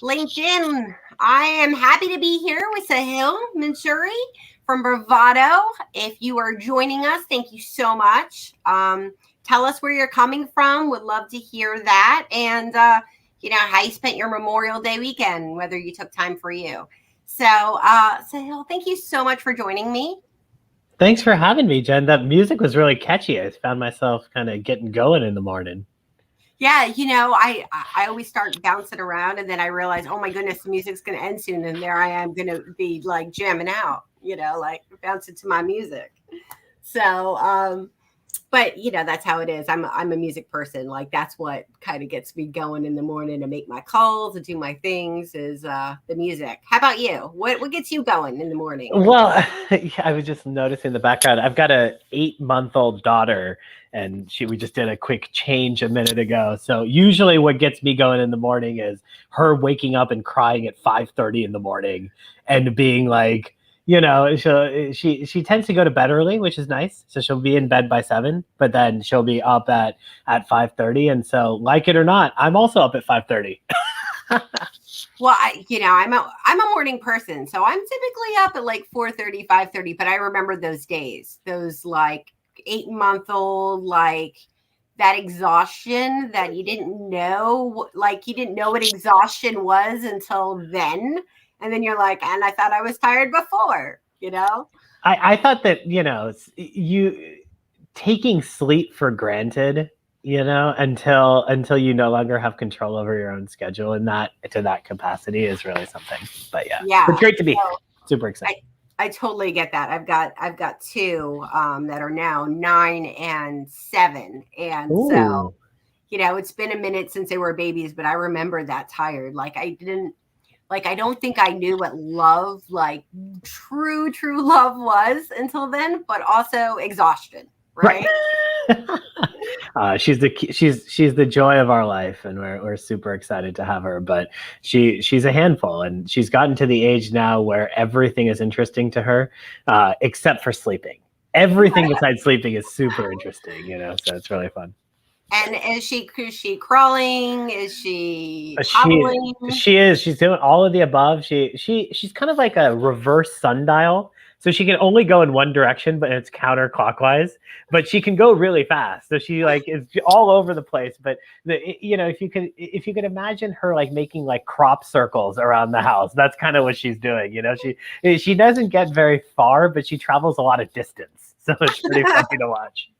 LinkedIn. I am happy to be here with Sahil Mansuri from Bravado. If you are joining us, thank you so much. Tell us where you're coming from. Would love to hear that. And, how you spent your Memorial Day weekend, whether you took time for you. So, Sahil, thank you so much for joining me. Thanks for having me, Jen. That music was really catchy. I found myself kind of getting going in the morning. Yeah, I always start bouncing around and then I realize, oh my goodness, the music's gonna end soon, and there I am gonna be like jamming out, like bouncing to my music. So but that's how it is. I'm a music person. Like that's what kind of gets me going in the morning to make my calls and do my things is the music. How about you? What gets you going in the morning? Well, I was just noticing the background. I've got a 8-month-old daughter, and we just did a quick change a minute ago. So usually, what gets me going in the morning is her waking up and crying at 5:30 in the morning, and being like, she tends to go to bed early, which is nice. So she'll be in bed by 7, but then she'll be up at 5:30, and so like it or not, I'm also up at 5:30. Well, I'm a morning person, so I'm typically up at like 4:30, 5:30. But I remember those days, those like 8-month-old, like that exhaustion that you didn't know, like you didn't know what exhaustion was until then, and then you're like, and I thought I was tired before. I thought that you taking sleep for granted, until you no longer have control over your own schedule, and that to that capacity is really something. But Yeah, it's great to be super excited. I totally get that. I've got two that are now 9 and 7, and Ooh. so it's been a minute since they were babies, but I remember that tired. Like I don't think I knew what love, like true love was until then, but also exhaustion, right? She's the joy of our life, and we're super excited to have her. But she's a handful, and she's gotten to the age now where everything is interesting to her, except for sleeping. Everything besides sleeping is super interesting, so it's really fun. And is she crawling? Is she hobbling? She is. She's doing all of the above. She's kind of like a reverse sundial. So she can only go in one direction, but it's counterclockwise. But she can go really fast. So she like is all over the place. But if you could imagine her like making like crop circles around the house, that's kind of what she's doing. She doesn't get very far, but she travels a lot of distance. So it's pretty funny to watch.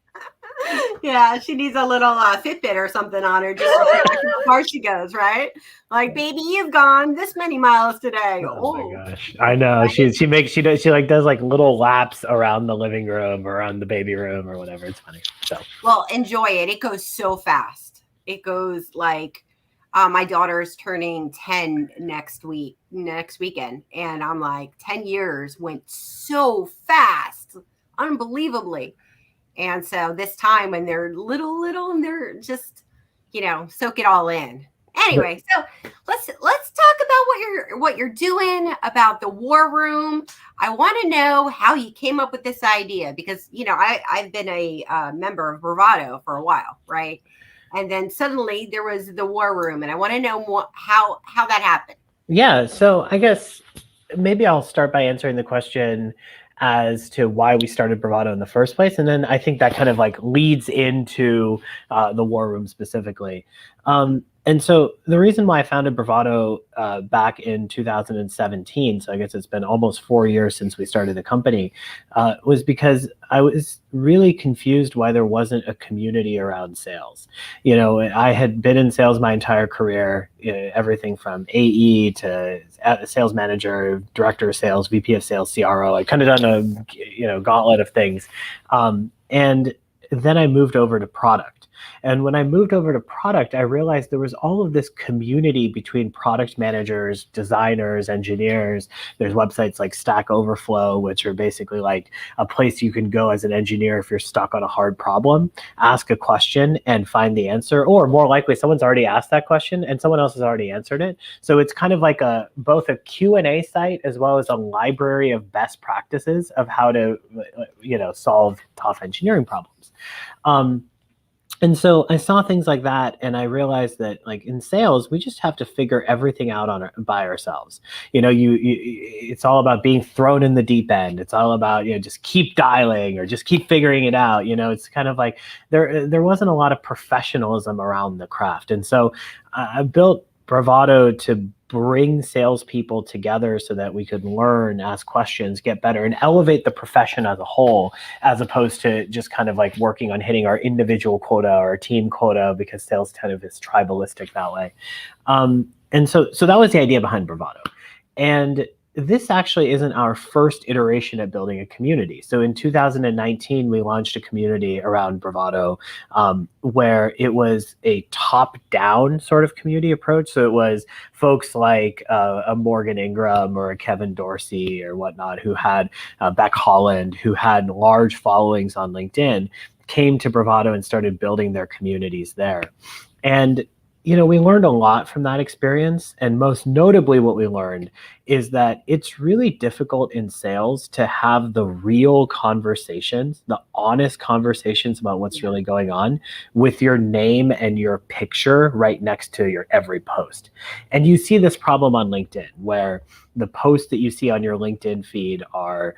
Yeah, she needs a little Fitbit or something on her just to track how far she goes, right? Like, baby, you've gone this many miles today. Oh my gosh, I know. Right? She does like little laps around the living room or around the baby room or whatever. It's funny. So well, enjoy it. It goes so fast. It goes like my daughter's turning 10 next weekend, and I'm like 10 years went so fast, unbelievably. And so this time when they're little and they're just, soak it all in. Anyway, so let's talk about what you're doing, about the war room. I want to know how you came up with this idea because, I've been a member of Bravado for a while, right? And then suddenly there was the war room, and I want to know how that happened. Yeah, so I guess maybe I'll start by answering the question as to why we started Bravado in the first place. And then I think that kind of like leads into the war room specifically. And so the reason why I founded Bravado back in 2017, so I guess it's been almost 4 years since we started the company, was because I was really confused why there wasn't a community around sales. I had been in sales my entire career, everything from AE to sales manager, director of sales, VP of sales, CRO. I kind of done a gauntlet of things. And then I moved over to product. And when I moved over to product, I realized there was all of this community between product managers, designers, engineers. There's websites like Stack Overflow, which are basically like a place you can go as an engineer if you're stuck on a hard problem, ask a question and find the answer, or more likely someone's already asked that question and someone else has already answered it. So it's kind of like both a Q&A site as well as a library of best practices of how to solve tough engineering problems. And so I saw things like that, and I realized that, like in sales, we just have to figure everything out by ourselves. It's all about being thrown in the deep end. It's all about just keep dialing or just keep figuring it out. It's kind of like there wasn't a lot of professionalism around the craft, and so I built Bravado to bring salespeople together so that we could learn, ask questions, get better, and elevate the profession as a whole, as opposed to just kind of like working on hitting our individual quota or team quota, because sales kind of is tribalistic that way. And so that was the idea behind Bravado. And this actually isn't our first iteration at building a community. So in 2019, we launched a community around Bravado, where it was a top-down sort of community approach. So it was folks like a Morgan Ingram or a Kevin Dorsey or whatnot, who had Beck Holland, who had large followings on LinkedIn, came to Bravado and started building their communities there. And we learned a lot from that experience. And most notably, what we learned is that it's really difficult in sales to have the real conversations, the honest conversations about what's really going on, with your name and your picture right next to your every post. And you see this problem on LinkedIn, where the posts that you see on your LinkedIn feed are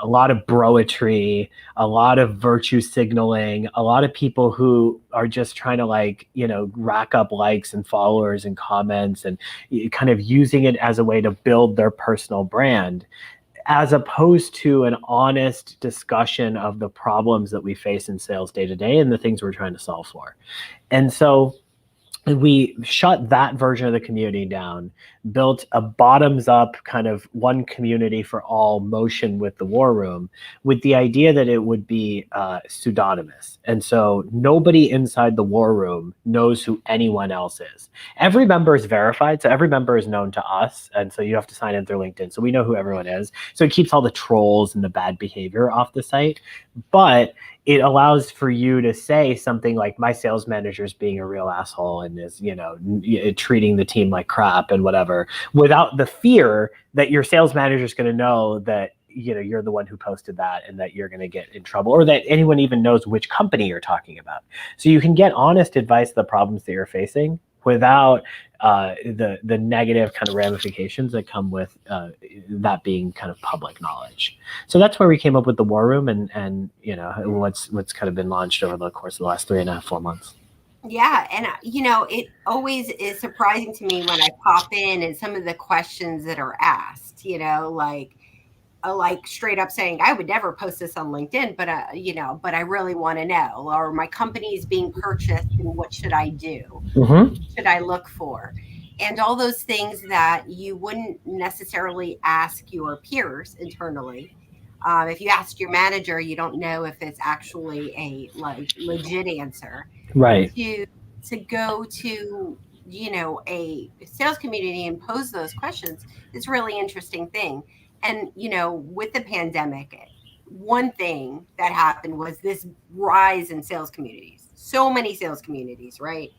a lot of broetry, a lot of virtue signaling, a lot of people who are just trying to rack up likes and followers and comments, and kind of using it as a way to build their personal brand, as opposed to an honest discussion of the problems that we face in sales day to day and the things we're trying to solve for. And so we shut that version of the community down, built a bottoms up kind of one community for all motion with the War Room, with the idea that it would be pseudonymous. And so nobody inside the War Room knows who anyone else is. Every member is verified, so every member is known to us. And so you have to sign in through LinkedIn, so we know who everyone is. So it keeps all the trolls and the bad behavior off the site. But it allows for you to say something like, my sales manager is being a real asshole and is, treating the team like crap and whatever, without the fear that your sales manager is going to know that, you're the one who posted that and that you're going to get in trouble, or that anyone even knows which company you're talking about. So you can get honest advice of the problems that you're facing without the negative kind of ramifications that come with that being kind of public knowledge. So that's where we came up with the War Room, and what's kind of been launched over the course of the last 3.5, 4 months. Yeah, and it always is surprising to me when I pop in and some of the questions that are asked. Like straight up saying, I would never post this on LinkedIn, but I really want to know, or my company is being purchased, and what should I do? Mm-hmm. Should I look for? And all those things that you wouldn't necessarily ask your peers internally. If you ask your manager, you don't know if it's actually a legit answer. Right. To go to a sales community and pose those questions is a really interesting thing. And with the pandemic, one thing that happened was this rise in sales communities. So many sales communities, right?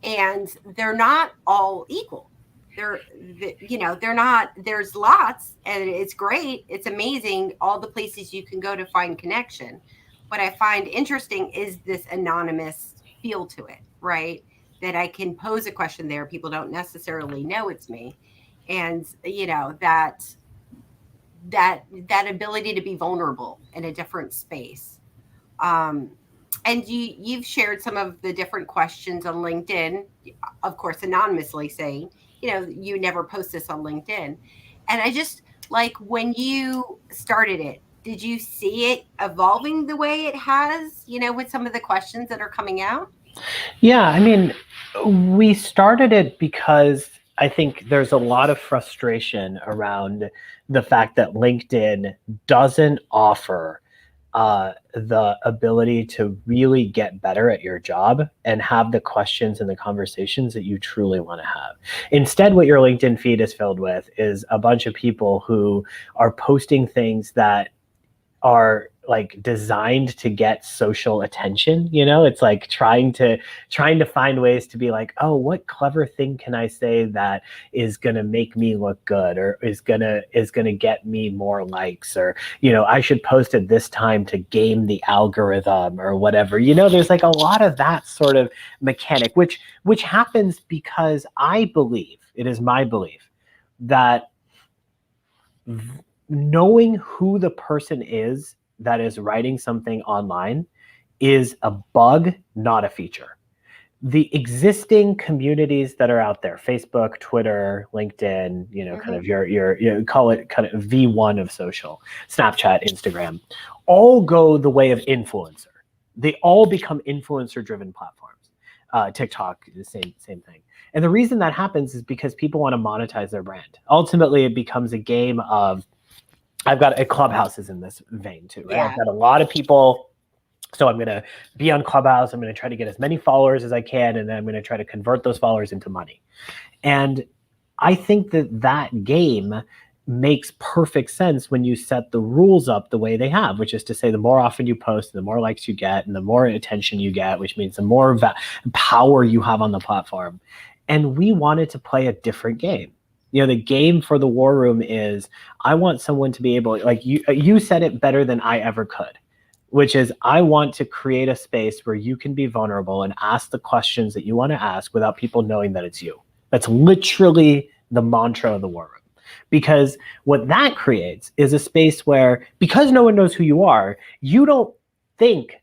And they're not all equal. They're not. There's lots, and it's great. It's amazing, all the places you can go to find connection. What I find interesting is this anonymous feel to it, right? That I can pose a question there. People don't necessarily know it's me. And that ability to be vulnerable in a different space. And you've shared some of the different questions on LinkedIn, of course, anonymously, saying, you never post this on LinkedIn. And I just, like, when you started it, did you see it evolving the way it has, with some of the questions that are coming out? Yeah, I mean, we started it because I think there's a lot of frustration around the fact that LinkedIn doesn't offer the ability to really get better at your job and have the questions and the conversations that you truly want to have. Instead, what your LinkedIn feed is filled with is a bunch of people who are posting things that are like designed to get social attention. It's like trying to find ways to be like, oh, what clever thing can I say that is going to make me look good, or is going to get me more likes, or I should post at this time to game the algorithm or whatever. There's like a lot of that sort of mechanic, which happens because I believe, it is my belief, that knowing who the person is that is writing something online is a bug, not a feature. The existing communities that are out there, Facebook, Twitter, LinkedIn, kind of your call it kind of V1 of social, Snapchat, Instagram, all go the way of influencer. They all become influencer driven platforms. TikTok, the same thing. And the reason that happens is because people want to monetize their brand. Ultimately, it becomes a game of, I've got a Clubhouse is in this vein too, right? Yeah. I've got a lot of people, so I'm going to be on Clubhouse. I'm going to try to get as many followers as I can, and then I'm going to try to convert those followers into money. And I think that game makes perfect sense when you set the rules up the way they have, which is to say the more often you post, the more likes you get, and the more attention you get, which means the more power you have on the platform. And we wanted to play a different game. The game for the War Room is, I want someone to be able, like you said it better than I ever could, which is, I want to create a space where you can be vulnerable and ask the questions that you want to ask without people knowing that it's you. That's literally the mantra of the War Room. Because what that creates is a space where, because no one knows who you are, you don't think,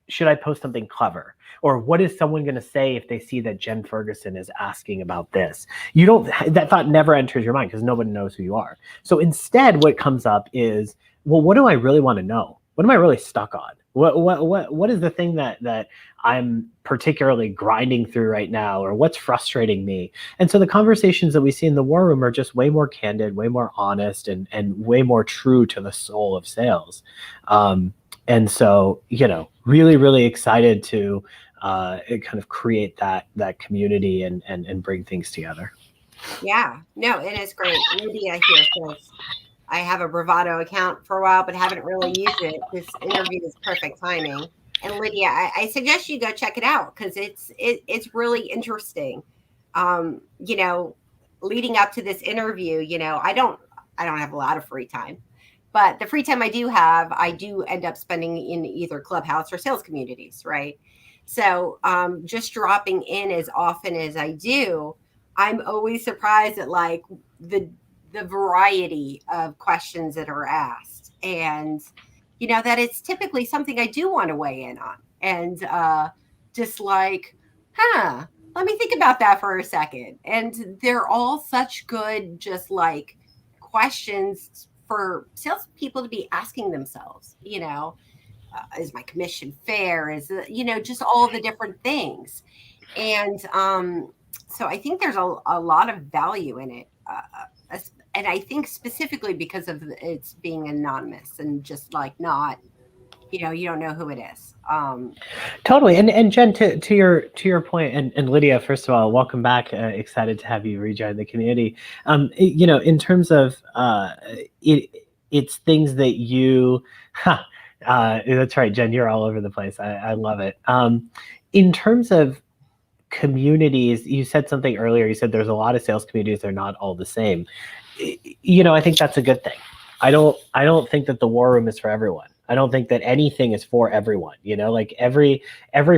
should I post something clever? Or what is someone going to say if they see that Jen Ferguson is asking about this? That thought never enters your mind because nobody knows who you are. So instead, what comes up is, well, what do I really want to know? What am I really stuck on? What is the thing that I'm particularly grinding through right now, or what's frustrating me? And so the conversations that we see in the War Room are just way more candid, way more honest, and way more true to the soul of sales. And so, really, really excited to kind of create that community and bring things together. Yeah, no, and it's great. Lydia here says, I have a Bravado account for a while, but haven't really used it. This interview is perfect timing. And Lydia, I suggest you go check it out because it's really interesting. Leading up to this interview, I don't have a lot of free time, but the free time I do have, I do end up spending in either Clubhouse or sales communities, right? So just dropping in as often as I do, I'm always surprised at like the variety of questions that are asked, and that it's typically something I do want to weigh in on, and just like, let me think about that for a second. And they're all such good, just like questions for salespeople to be asking themselves. Is my commission fair? Is just all the different things, and so I think there's a lot of value in it. And I think specifically because of it's being anonymous and just like not, you don't know who it is. Totally. And Jen, to your point, and Lydia, first of all, welcome back. Excited to have you rejoin the community. In terms of it's things that you, that's right, Jen, you're all over the place. I love it. In terms of communities, you said something earlier. You said there's a lot of sales communities. They're not all the same. I think that's a good thing. I don't think that the War Room is for everyone. I don't think that anything is for everyone. Like every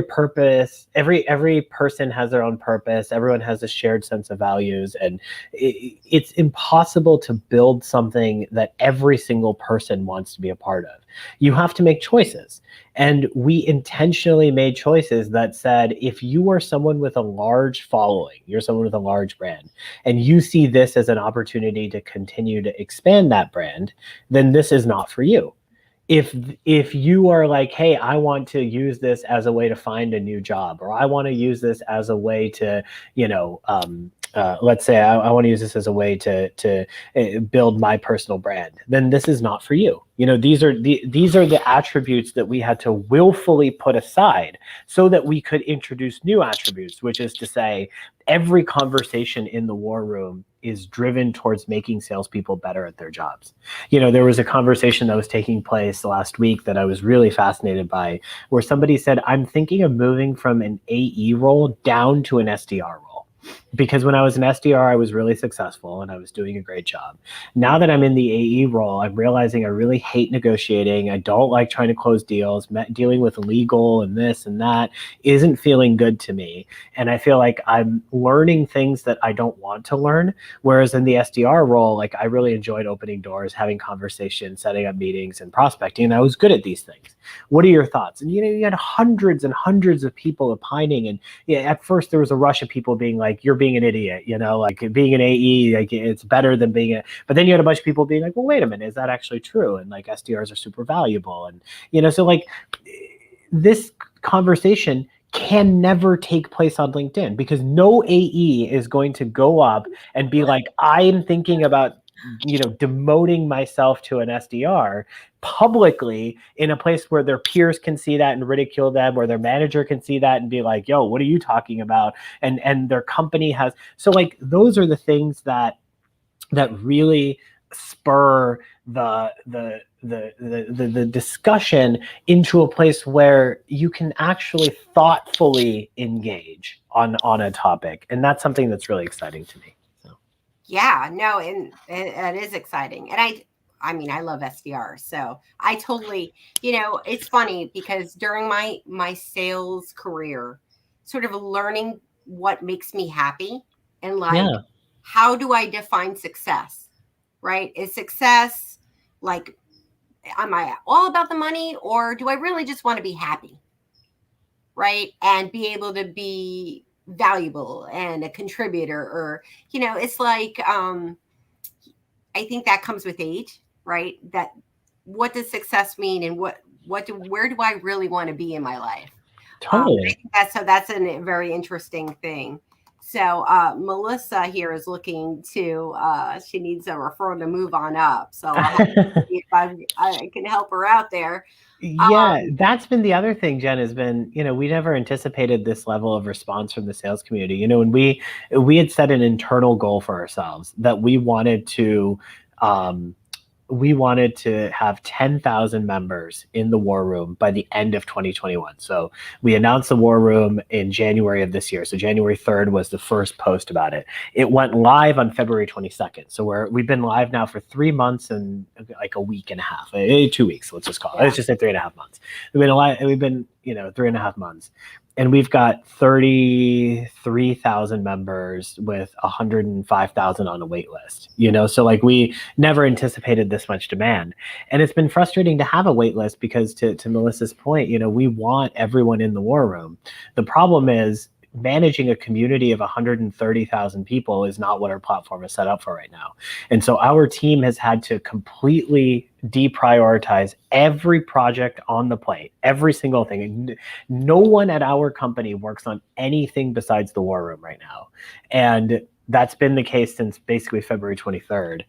purpose, every person has their own purpose. Everyone has a shared sense of values, and it's impossible to build something that every single person wants to be a part of. You have to make choices. And we intentionally made choices that said, if you are someone with a large following, you're someone with a large brand, and you see this as an opportunity to continue to expand that brand, then this is not for you. If you are like, hey, I want to use this as a way to find a new job, or I want to use this as a way to, let's say I want to use this as a way to build my personal brand, then this is not for you. These are the attributes that we had to willfully put aside so that we could introduce new attributes, which is to say, every conversation in the war room is driven towards making salespeople better at their jobs. There was a conversation that was taking place last week that I was really fascinated by, where somebody said, I'm thinking of moving from an AE role down to an SDR role, because when I was an SDR, I was really successful and I was doing a great job. Now that I'm in the AE role, I'm realizing I really hate negotiating. I don't like trying to close deals. Dealing with legal and this and that isn't feeling good to me. And I feel like I'm learning things that I don't want to learn. Whereas in the SDR role, like, I really enjoyed opening doors, having conversations, setting up meetings, and prospecting. And I was good at these things. What are your thoughts? And you had hundreds and hundreds of people opining. And yeah, at first there was a rush of people being like, you're being an idiot, like being an AE, like it's better than being but then you had a bunch of people being like, well, wait a minute, is that actually true? And like, SDRs are super valuable. And, so like, this conversation can never take place on LinkedIn, because no AE is going to go up and be like, I'm thinking about demoting myself to an SDR publicly in a place where their peers can see that and ridicule them, or their manager can see that and be like, yo, what are you talking about? And their company has. So like, those are the things that really spur the discussion into a place where you can actually thoughtfully engage on a topic. And that's something that's really exciting to me. Yeah, no, and it is exciting. And I mean, I love SDR. So I totally, it's funny because during my sales career, sort of learning what makes me happy, and like, how do I define success? Right? Is success like, am I all about the money, or do I really just want to be happy? Right? And be able to be valuable and a contributor, or it's like, I think that comes with age, right? That, what does success mean, and where do I really want to be in my life? Totally. I think that's a very interesting thing. So Melissa here is looking to, she needs a referral to move on up. So I'll have to see if I can help her out there. Yeah, that's been the other thing, Jen, has been, we never anticipated this level of response from the sales community. When we had set an internal goal for ourselves that we wanted to have 10,000 members in the War Room by the end of 2021. So we announced the War Room in January of this year. So January 3rd was the first post about it. It went live on February 22nd. So we've been live now for 3 months and like a week and a half, 2 weeks, let's just call it. Let's just say 3.5 months. We've been 3.5 months. And we've got 33,000 members with 105,000 on a wait list, so like, we never anticipated this much demand. And it's been frustrating to have a wait list because to Melissa's point, we want everyone in the War Room. The problem is, managing a community of 130,000 people is not what our platform is set up for right now. And so our team has had to completely deprioritize every project on the plate, every single thing. No one at our company works on anything besides the War Room right now. And that's been the case since basically February 23rd.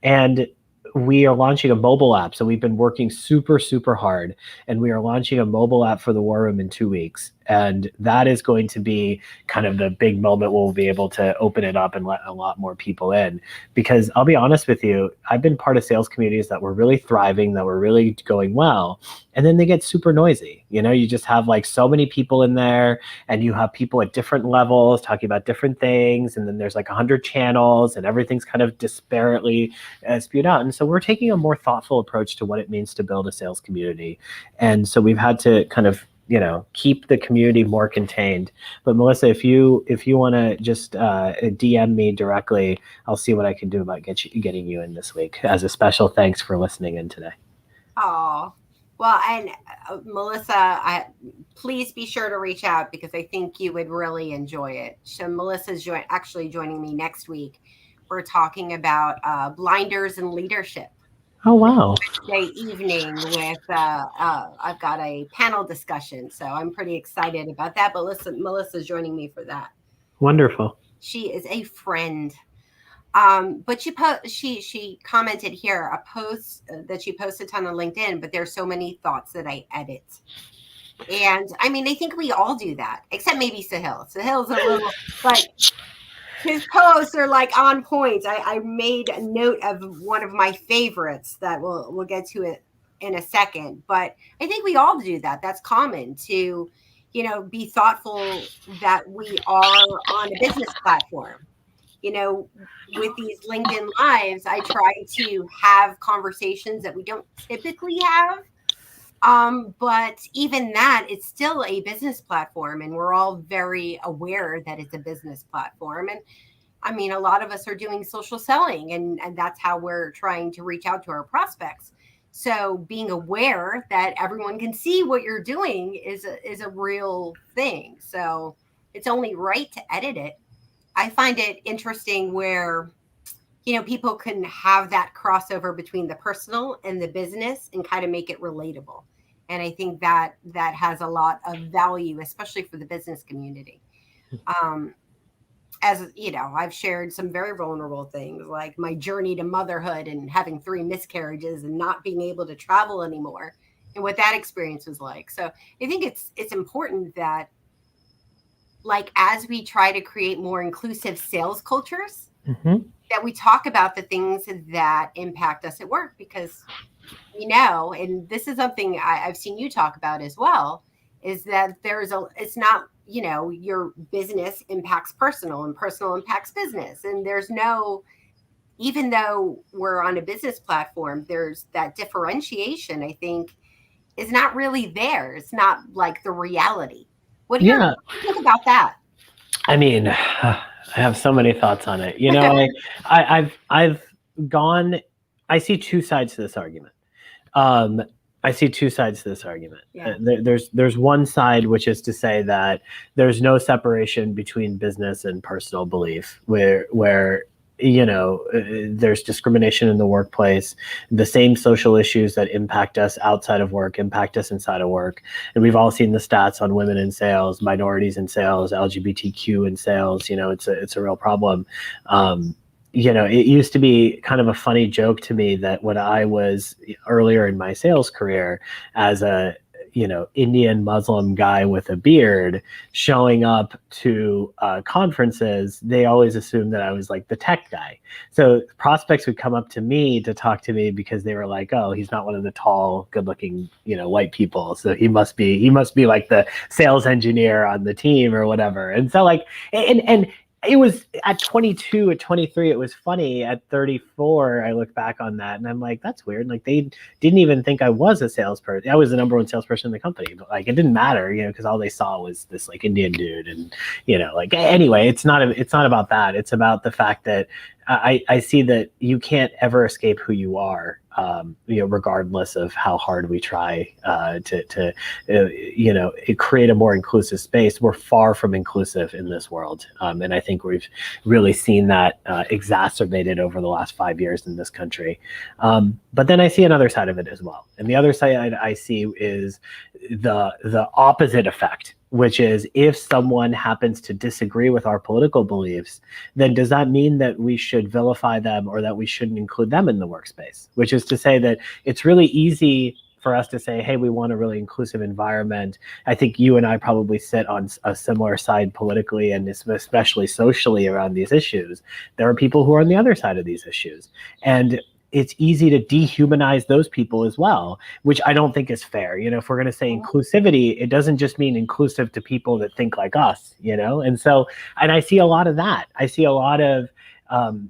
And we are launching a mobile app. So we've been working super, super hard, and we are launching a mobile app for the War Room in 2 weeks. And that is going to be kind of the big moment where we'll be able to open it up and let a lot more people in. Because I'll be honest with you, I've been part of sales communities that were really thriving, that were really going well. And then they get super noisy. You just have like so many people in there, and you have people at different levels talking about different things. And then there's like 100 channels, and everything's kind of disparately spewed out. And so we're taking a more thoughtful approach to what it means to build a sales community. And so we've had to kind of keep the community more contained. But Melissa, if you want to just DM me directly, I'll see what I can do about getting you in this week as a special thanks for listening in today. Oh, well, and Melissa, please be sure to reach out, because I think you would really enjoy it. So Melissa's actually joining me next week. We're talking about blinders and leadership. Oh, wow. Wednesday evening with I've got a panel discussion, so I'm pretty excited about that. But listen, Melissa's joining me for that. Wonderful. She is a friend. But she commented here a post that she posted on LinkedIn, but there's so many thoughts that I edit. And I mean, I think we all do that, except maybe Sahil. Sahil's a little, but his posts are like on point. I made a note of one of my favorites that we'll get to it in a second. But I think we all do that. That's common to, be thoughtful that we are on a business platform. With these LinkedIn lives, I try to have conversations that we don't typically have. But even that, it's still a business platform, and we're all very aware that it's a business platform. And I mean, a lot of us are doing social selling, and that's how we're trying to reach out to our prospects. So being aware that everyone can see what you're doing is a real thing. So it's only right to edit it. I find it interesting where people can have that crossover between the personal and the business and kind of make it relatable. And I think that has a lot of value, especially for the business community. As I've shared some very vulnerable things like my journey to motherhood and having 3 miscarriages and not being able to travel anymore, and what that experience was like. So I think it's important that, like, as we try to create more inclusive sales cultures, that we talk about the things that impact us at work, because and this is something I've seen you talk about as well, is that it's not, your business impacts personal and personal impacts business. And even though we're on a business platform, there's that differentiation, I think, is not really there. It's not like the reality. What do you think about that? I mean, I have so many thoughts on it. I've gone. I see two sides to this argument. Yeah. There's one side, which is to say that there's no separation between business and personal belief, where there's discrimination in the workplace. The same social issues that impact us outside of work impact us inside of work. And we've all seen the stats on women in sales, minorities in sales, LGBTQ in sales. It's a real problem. It used to be kind of a funny joke to me that when I was earlier in my sales career as a Indian Muslim guy with a beard showing up to conferences, they always assumed that I was like the tech guy. So prospects would come up to me to talk to me because they were like, oh, he's not one of the tall, good looking, white people. So he must be like the sales engineer on the team or whatever. And so like, and it was at 22, at 23, it was funny. At 34, I look back on that and I'm like, that's weird. Like they didn't even think I was a salesperson. I was the number one salesperson in the company, but like, it didn't matter, because all they saw was this like Indian dude. And, like, anyway, it's not about that. It's about the fact that I see that you can't ever escape who you are, regardless of how hard we try to create a more inclusive space. We're far from inclusive in this world. And I think we've really seen that exacerbated over the last 5 years in this country. But then I see another side of it as well. And the other side I see is the opposite effect, which is if someone happens to disagree with our political beliefs, then does that mean that we should vilify them or that we shouldn't include them in the workspace? Which is to say that it's really easy for us to say, hey, we want a really inclusive environment. I think you and I probably sit on a similar side politically and especially socially around these issues. There are people who are on the other side of these issues. And it's easy to dehumanize those people as well, which I don't think is fair. If we're going to say inclusivity, it doesn't just mean inclusive to people that think like us, and I see a lot of that. I see a lot of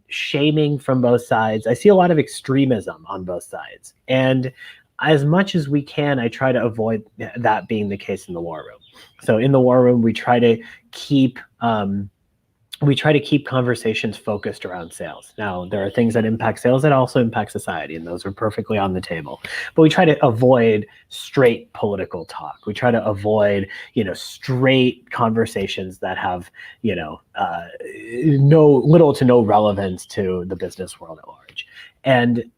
shaming from both sides. I see a lot of extremism on both sides. And as much as we can, I try to avoid that being the case in the war room. So in the war room, we try to keep conversations focused around sales. Now, there are things that impact sales that also impact society, and those are perfectly on the table. But we try to avoid straight political talk. We try to avoid, straight conversations that have, little to no relevance to the business world at large. And,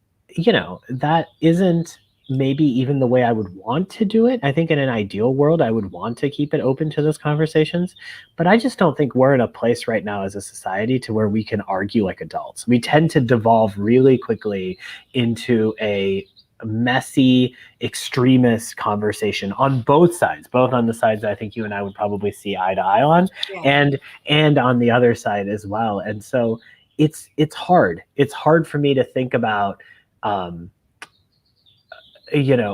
that isn't maybe even the way I would want to do it. I think in an ideal world, I would want to keep it open to those conversations. But I just don't think we're in a place right now as a society to where we can argue like adults. We tend to devolve really quickly into a messy extremist conversation on both sides, both on the sides that I think you and I would probably see eye to eye on, Yeah. and on the other side as well. And so it's hard. It's hard for me to think about um,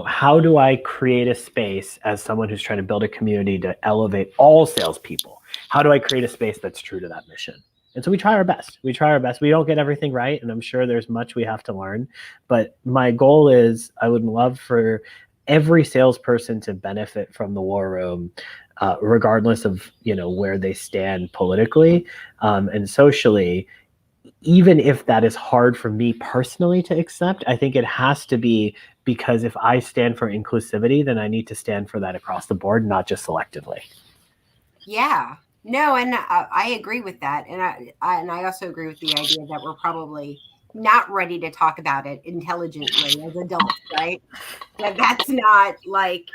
how do I create a space as someone who's trying to build a community to elevate all salespeople? How do I create a space that's true to that mission? And so we try our best. We try our best. We don't get everything right, and I'm sure there's much we have to learn. But my goal is I would love for every salesperson to benefit from the war room, regardless of where they stand politically and socially. Even if that is hard for me personally to accept, I think it has to be because if I stand for inclusivity, then I need to stand for that across the board, not just selectively. Yeah. No, and I agree with that, and I also agree with the idea that we're probably not ready to talk about it intelligently as adults, right? That's not like,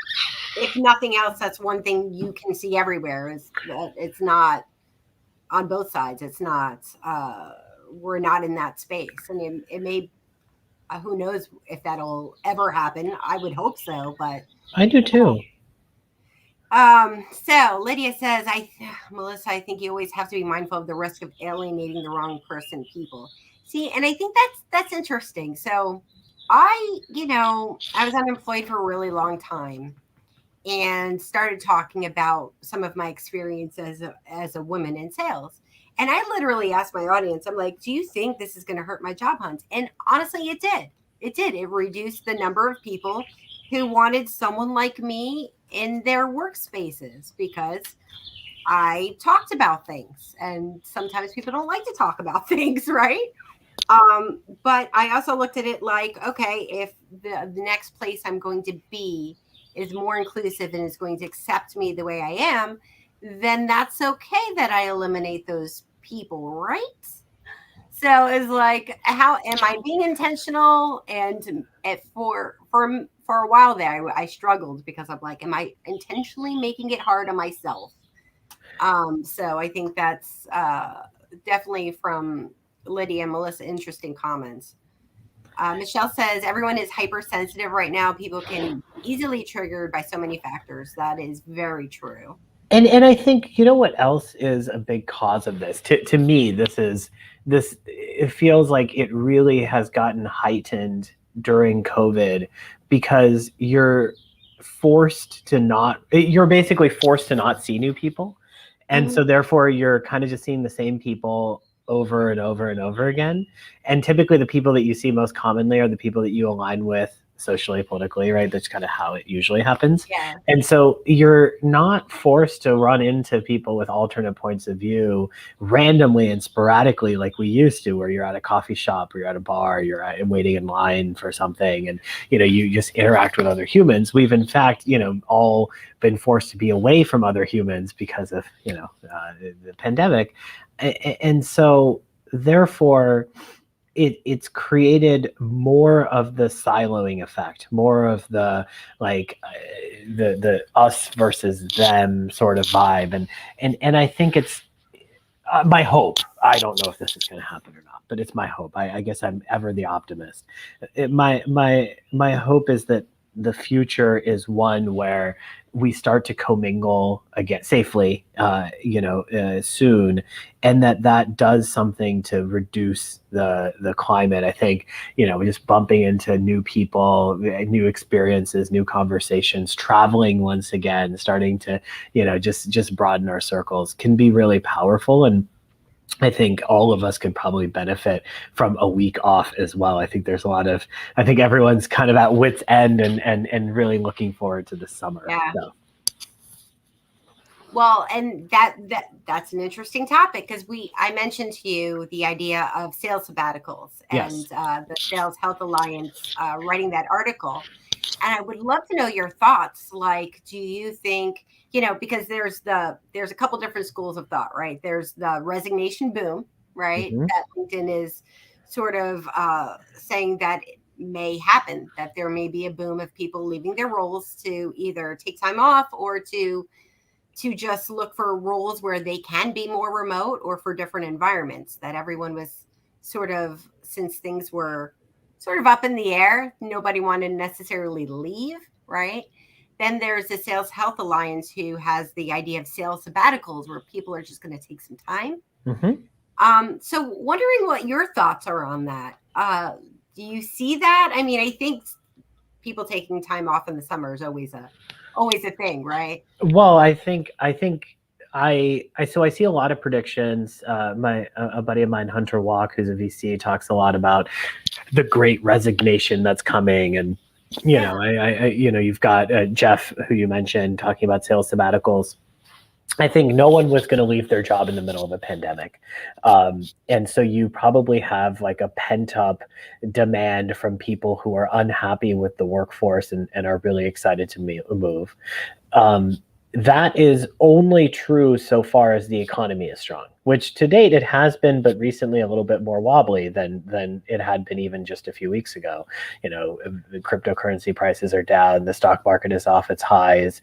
if nothing else, that's one thing you can see everywhere is that it's not on both sides. It's not. We're not in that space, and it may. Who knows if that'll ever happen? I would hope so, but I do too. So Lydia says, Melissa, I think you always have to be mindful of the risk of alienating the wrong person, people. See, and I think that's interesting. So I was unemployed for a really long time and started talking about some of my experience as a woman in sales. And I literally asked my audience, I'm like, do you think this is going to hurt my job hunt? And honestly, it did. It did. It reduced the number of people who wanted someone like me in their workspaces because I talked about things. And sometimes people don't like to talk about things, right? But I also looked at it like, okay, if the next place I'm going to be is more inclusive and is going to accept me the way I am, then that's okay that I eliminate those people, right? So it's like, how am I being intentional? And for a while there, I struggled because I'm like, am I intentionally making it hard on myself? So I think that's definitely from Lydia and Melissa, interesting comments. Michelle says everyone is hypersensitive right now. People can easily triggered by so many factors. That is very true. And I think what else is a big cause of this. To me, this. It feels like it really has gotten heightened during COVID because you're basically forced to not see new people, and so therefore you're kind of just seeing the same people over and over and over again. And typically the people that you see most commonly are the people that you align with socially, politically, right? That's kind of how it usually happens. Yeah. And so you're not forced to run into people with alternate points of view randomly and sporadically like we used to, where you're at a coffee shop or you're at a bar, waiting in line for something, and you just interact with other humans. We've in fact, all been forced to be away from other humans because of the pandemic, and so therefore it's created more of the siloing effect, more of the like the us versus them sort of vibe, and I think it's my hope. I don't know if this is going to happen or not, but it's my hope. I guess I'm ever the optimist. My hope is that the future is one where we start to commingle again safely, soon, and that does something to reduce the climate. I think just bumping into new people, new experiences, new conversations, traveling once again, starting to just broaden our circles can be really powerful. And I think all of us could probably benefit from a week off as well. I think I think everyone's kind of at wit's end and really looking forward to the summer. Yeah. So. Well, and that's an interesting topic because I mentioned to you the idea of sales sabbaticals and Yes. The Sales Health Alliance writing that article, and I would love to know your thoughts. Like, do you think because there's a couple different schools of thought, right? There's the resignation boom, right? Mm-hmm. That LinkedIn is sort of saying that may happen, that there may be a boom of people leaving their roles to either take time off or to just look for roles where they can be more remote or for different environments. That everyone was sort of, since things were sort of up in the air, nobody wanted to necessarily leave, right? Then there's the Sales Health Alliance, who has the idea of sales sabbaticals, where people are just going to take some time. So wondering what your thoughts are on that. Do you see that? I mean, I think people taking time off in the summer is always a thing, right? Well, I see a lot of predictions. A buddy of mine, Hunter Walk, who's a VC, talks a lot about the great resignation that's coming, and you've got Jeff, who you mentioned, talking about sales sabbaticals. I think no one was going to leave their job in the middle of a pandemic. And so you probably have like a pent up demand from people who are unhappy with the workforce and are really excited to move. That is only true so far as the economy is strong, which to date it has been, but recently a little bit more wobbly than it had been even just a few weeks ago. The cryptocurrency prices are down, the stock market is off its highs.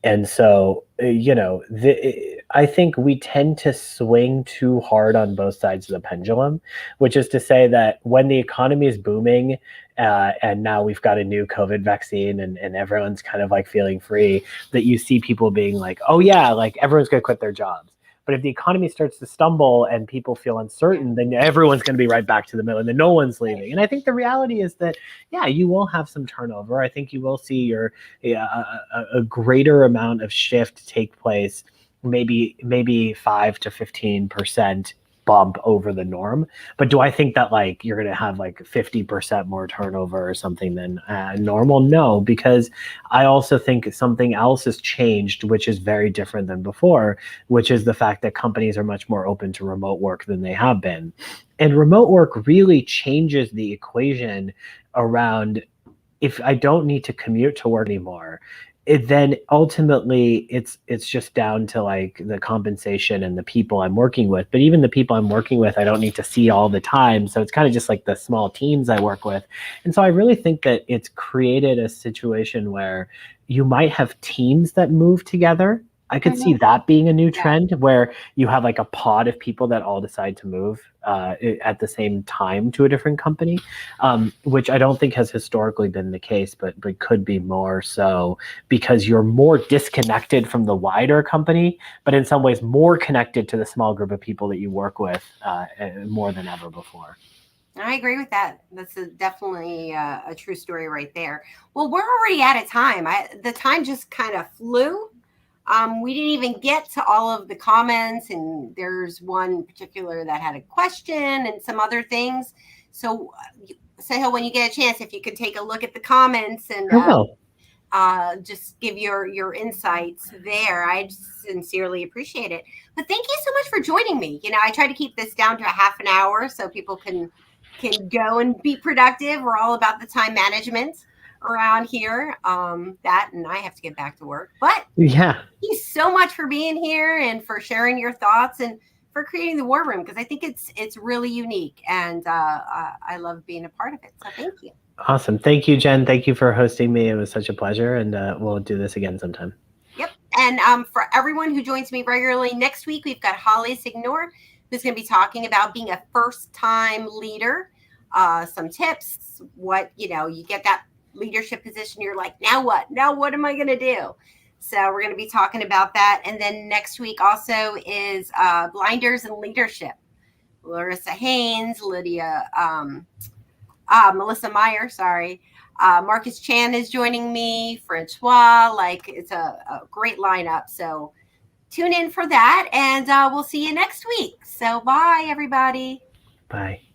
And so, I think we tend to swing too hard on both sides of the pendulum, which is to say that when the economy is booming, and now we've got a new COVID vaccine and everyone's kind of like feeling free, that you see people being like, oh yeah, like everyone's going to quit their jobs. But if the economy starts to stumble and people feel uncertain, then everyone's going to be right back to the middle and then no one's leaving. And I think the reality is that, yeah, you will have some turnover. I think you will see a greater amount of shift take place, maybe 5 to 15% bump over the norm. But do I think that like you're going to have like 50% more turnover or something than normal? No, because I also think something else has changed, which is very different than before, which is the fact that companies are much more open to remote work than they have been. And remote work really changes the equation around, if I don't need to commute to work anymore, then ultimately it's just down to like the compensation and the people I'm working with. But even the people I'm working with, I don't need to see all the time. So it's kind of just like the small teams I work with. And so I really think that it's created a situation where you might have teams that move together. I could see that being a new trend where you have like a pod of people that all decide to move at the same time to a different company, which I don't think has historically been the case, but could be more so because you're more disconnected from the wider company, but in some ways more connected to the small group of people that you work with more than ever before. I agree with that. That's definitely a true story right there. Well, we're already out of time. The time just kind of flew. We didn't even get to all of the comments, and there's one particular that had a question and some other things. So, Sahil, when you get a chance, if you could take a look at the comments and just give your insights there, I sincerely appreciate it. But thank you so much for joining me. I try to keep this down to a half an hour so people can go and be productive. We're all about the time management around here, that, and I have to get back to work. But yeah, thank you so much for being here and for sharing your thoughts and for creating the War Room, because I think it's really unique, and I love being a part of it. So thank you. Awesome. Thank you, Jen. Thank you for hosting me. It was such a pleasure, and we'll do this again sometime. Yep. And for everyone who joins me regularly, next week we've got Holly Signor, who's going to be talking about being a first-time leader, some tips, what, you get that leadership position, you're like, now what am I going to do? So we're going to be talking about that. And then next week also is blinders and leadership. Larissa Haynes, Melissa Meyer, sorry. Marcus Chan is joining me, Francois. Like, it's a great lineup. So tune in for that, and we'll see you next week. So bye, everybody. Bye.